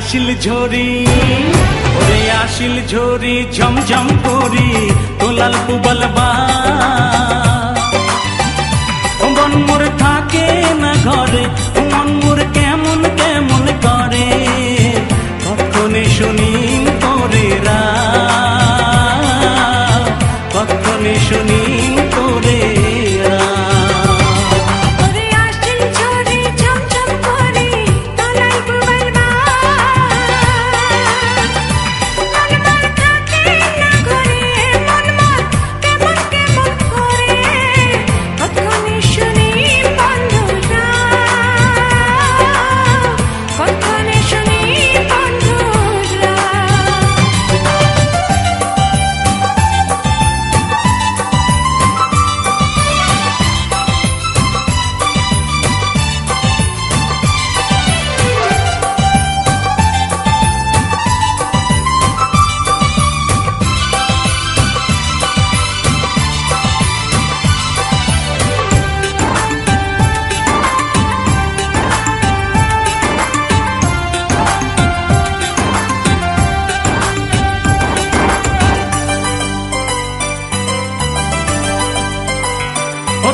আসিল ঝরি ওরে আসিল ঝরি ঝমঝম করি তোলাল পুবলবা মন মোর থাকে না ঘরে মন মোর কেমন কেমন করে কখনে শুনি তোরে রাত কখনে শুনি তোরে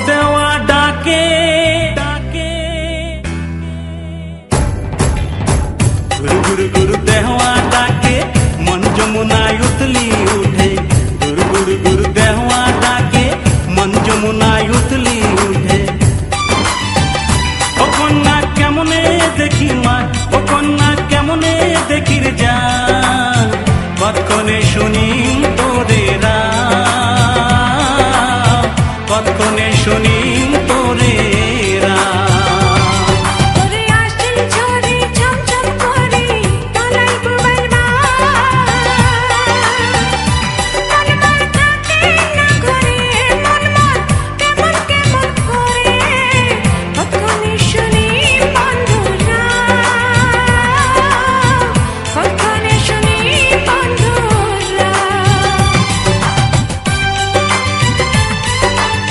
দেওয়া ডাকে ডাকে গুরু গুরু গুরু দেওয়া ডাকে মন যমুনায় উতলি উঠে গুরু গুরু গুরু দেওয়া ডাকে মন যমুনায় উতলি উঠে ও কন্যা কেমনে দেখি মা ও কন্যা কেমনে দেখির যা কতক্ষণে শুনি তোরে রাত কতক্ষণে শুনি